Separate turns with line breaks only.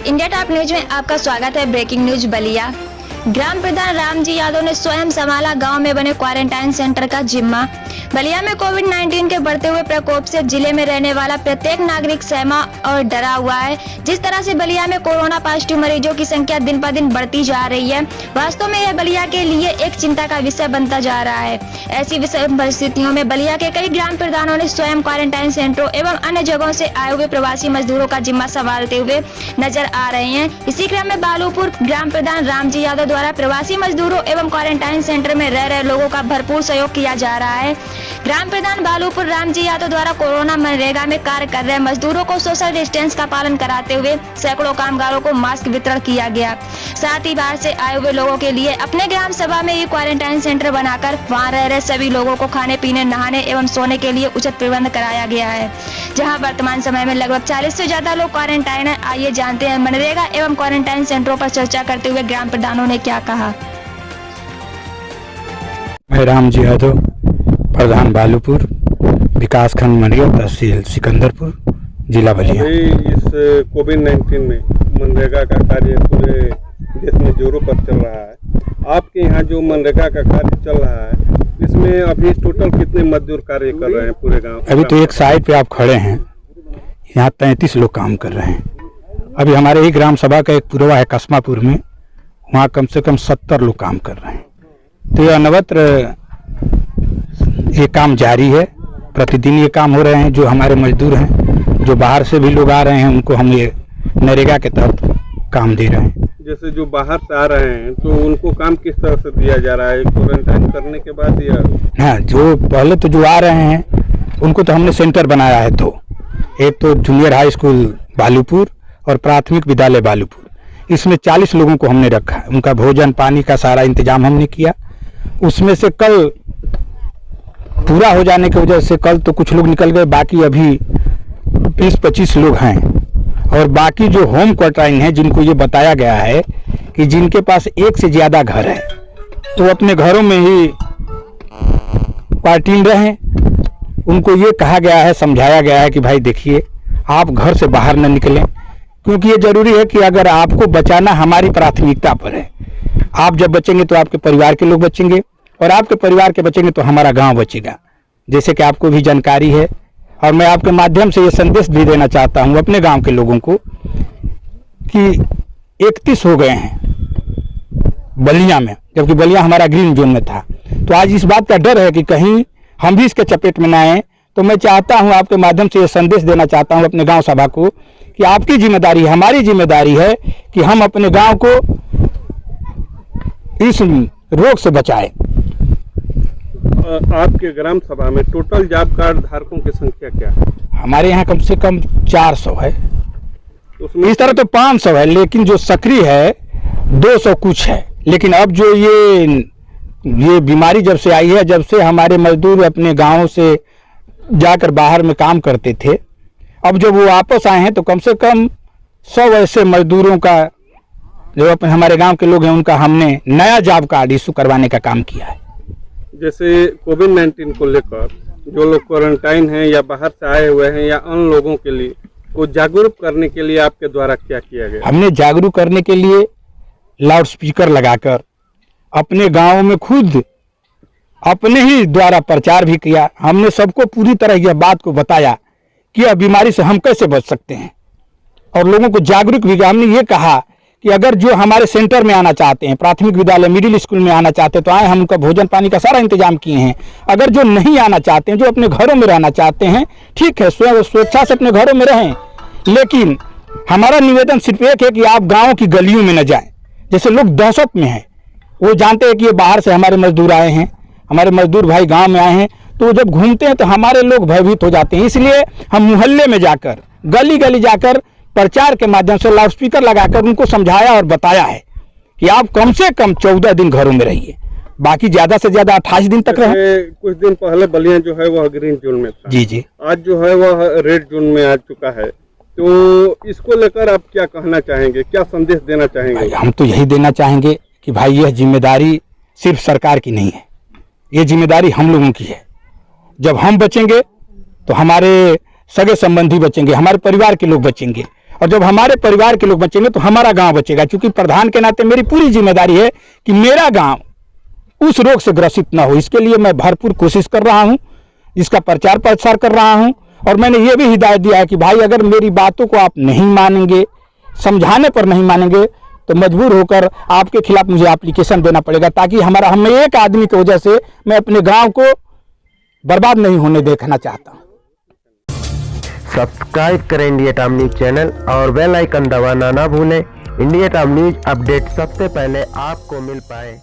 India top news में आपका स्वागत है। Breaking news Ballia. ग्राम प्रधान रामजी यादव ने स्वयं संभाला गांव में बने क्वारंटाइन सेंटर का जिम्मा। बलिया में कोविड-19 के बढ़ते हुए प्रकोप से जिले में रहने वाला प्रत्येक नागरिक सहमा और डरा हुआ है। जिस तरह से बलिया में कोरोना पॉजिटिव मरीजों की संख्या दिन पर दिन बढ़ती जा रही है, वास्तव में यह बलिया के लिए एक चिंता का विषय बनता जा रहा है। ऐसी विषम परिस्थितियों में बलिया के कई ग्राम प्रधानों ने स्वयं क्वारंटाइन सेंटरों एवं अन्य जगहों से आए हुए प्रवासी मजदूरों का जिम्मा संभालते हुए नजर आ रहे हैं। इसी क्रम में बालूपुर ग्राम प्रधान रामजी यादव द्वारा प्रवासी मजदूरों एवं क्वारंटाइन सेंटर में रह रहे लोगों का भरपूर सहयोग किया जा रहा है। ग्राम प्रधान बालूपुर रामजी यादव द्वारा कोरोना मनरेगा में कार्य कर रहे मजदूरों को सोशल डिस्टेंस का पालन कराते हुए सैकड़ों कामगारों को मास्क वितरण किया गया। साथ ही बाहर से आए हुए लोगों के लिए अपने ग्राम सभा में ये क्वारंटाइन सेंटर बनाकर वहां रह रहे सभी लोगों को खाने पीने, नहाने एवं सोने के लिए उचित प्रबंध कराया गया है। जहाँ वर्तमान समय में लगभग 40 से ज्यादा लोग क्वारंटाइन है। आइए जानते हैं मनरेगा एवं क्वारंटाइन सेंटरों पर चर्चा करते हुए ग्राम प्रधानों ने क्या कहा।
मैं रामजी यादव, प्रधान बालूपुर, विकास खंड मनरेगा, तहसील सिकंदरपुर, जिला बलिया।
इस कोविड-19 में मनरेगा का कार्य पूरे देश में जोरों पर चल रहा है। आपके यहाँ जो मनरेगा का कार्य चल रहा है, इसमें अभी टोटल कितने मजदूर कार्य कर रहे हैं पूरे गांव?
अभी तो एक साइड पे आप खड़े हैं, यहाँ 33 लोग काम कर रहे हैं। अभी हमारे ही ग्राम सभा का एक पुरवा है कस्मापुर में, वहाँ कम से कम 70 लोग काम कर रहे हैं। तो ये अनवत्र ये काम जारी है, प्रतिदिन ये काम हो रहे हैं। जो हमारे मजदूर हैं, जो बाहर से भी लोग आ रहे हैं, उनको हम ये नरेगा के तहत काम दे रहे हैं।
जैसे जो बाहर से आ रहे हैं तो उनको काम किस तरह से दिया जा रहा है क्वारंटाइन करने के बाद? या
हाँ, जो पहले तो जो आ रहे हैं उनको तो हमने सेंटर बनाया है। तो एक तो जूनियर हाई स्कूल बालूपुर और प्राथमिक विद्यालय बालूपुर, इसमें 40 लोगों को हमने रखा है। उनका भोजन पानी का सारा इंतजाम हमने किया। उसमें से कल पूरा हो जाने की वजह से कल तो कुछ लोग निकल गए, बाकी अभी 20-25 लोग हैं। और बाकी जो होम क्वारंटाइन है, जिनको ये बताया गया है कि जिनके पास एक से ज़्यादा घर है, तो अपने घरों में ही क्वारंटीन रहें। उनको ये कहा गया है, समझाया गया है कि भाई देखिए, आप घर से बाहर न निकलें, क्योंकि ये ज़रूरी है कि अगर आपको बचाना हमारी प्राथमिकता पर है। आप जब बचेंगे तो आपके परिवार के लोग बचेंगे, और आपके परिवार के बचेंगे तो हमारा गांव बचेगा। जैसे कि आपको भी जानकारी है, और मैं आपके माध्यम से ये संदेश भी देना चाहता हूं अपने गांव के लोगों को कि 31 हो गए हैं बलिया में, जबकि बलिया हमारा ग्रीन जोन में था। तो आज इस बात का डर है कि कहीं हम भी इसके चपेट में ना आए। तो मैं चाहता हूं, आपके माध्यम से ये संदेश देना चाहता हूं अपने गाँव सभा को कि आपकी जिम्मेदारी, हमारी जिम्मेदारी है कि हम अपने गाँव को इस रोग से बचाएं।
आपके ग्राम सभा में टोटल जॉब कार्ड धारकों की संख्या क्या है?
हमारे यहाँ कम से कम 400 है।
उसमें
इस तरह तो 500 है, लेकिन जो सक्रिय है 200 कुछ है। लेकिन अब जो ये बीमारी जब से आई है, जब से हमारे मजदूर अपने गाँव से जाकर बाहर में काम करते थे, अब जब वो वापस आए हैं तो कम से कम 100 ऐसे मजदूरों का, जो अपने हमारे गांव के लोग हैं, उनका हमने नया जॉब कार्ड इशू करवाने का काम किया है।
जैसे कोविड-19 को लेकर जो लोग क्वारंटाइन हैं या बाहर से आए हुए हैं या अन्य लोगों के लिए को जागरूक करने के लिए आपके द्वारा क्या किया गया?
हमने जागरूक करने के लिए लाउड स्पीकर लगाकर अपने गांव में खुद अपने ही द्वारा प्रचार भी किया। हमने सबको पूरी तरह यह बात को बताया कि यह बीमारी से हम कैसे बच सकते हैं, और लोगों को जागरूक भी किया। हमने ये कहा कि अगर जो हमारे सेंटर में आना चाहते हैं, प्राथमिक विद्यालय, मिडिल स्कूल में आना चाहते हैं, तो आए। हम उनका भोजन पानी का सारा इंतजाम किए हैं। अगर जो नहीं आना चाहते हैं, जो अपने घरों में रहना चाहते हैं, ठीक है, स्वेच्छा से अपने घरों में रहें। लेकिन हमारा निवेदन सिर्फ एक है कि आप गाँव की गलियों में न जाएं। जैसे लोग दहशत में हैं, वो जानते हैं कि ये बाहर से हमारे मजदूर आए हैं, हमारे मजदूर भाई गाँव में आए हैं, तो जब घूमते हैं तो हमारे लोग भयभीत हो जाते हैं। इसलिए हम मोहल्ले में जाकर, गली गली जाकर प्रचार के माध्यम से लाउड स्पीकर लगाकर उनको समझाया और बताया है कि आप कम से कम 14 दिन घरों में रहिए, बाकी ज्यादा से ज्यादा 28 दिन तक रहे।
कुछ दिन पहले बलिया जो है वह ग्रीन जोन में था।
जी।
आज जो है वह रेड जोन में आ चुका है। तो इसको लेकर आप क्या कहना चाहेंगे, क्या संदेश देना चाहेंगे?
हम तो यही देना चाहेंगे कि भाई यह जिम्मेदारी सिर्फ सरकार की नहीं है, ये जिम्मेदारी हम लोगों की है। जब हम बचेंगे तो हमारे सगे संबंधी बचेंगे, हमारे परिवार के लोग बचेंगे, और जब हमारे परिवार के लोग बचेंगे तो हमारा गांव बचेगा। क्योंकि प्रधान के नाते मेरी पूरी जिम्मेदारी है कि मेरा गांव उस रोग से ग्रसित ना हो। इसके लिए मैं भरपूर कोशिश कर रहा हूं, इसका प्रचार प्रसार कर रहा हूं। और मैंने ये भी हिदायत दिया है कि भाई अगर मेरी बातों को आप नहीं मानेंगे, समझाने पर नहीं मानेंगे, तो मजबूर होकर आपके खिलाफ मुझे एप्लीकेशन देना पड़ेगा, ताकि हम एक आदमी की वजह से मैं अपने गांव को बर्बाद नहीं होने देखना चाहता हूं।
सब्सक्राइब करें इंडिया टाइम न्यूज चैनल और बेल आइकन दबाना ना भूलें। इंडिया टाइम न्यूज अपडेट सबसे पहले आपको मिल पाए।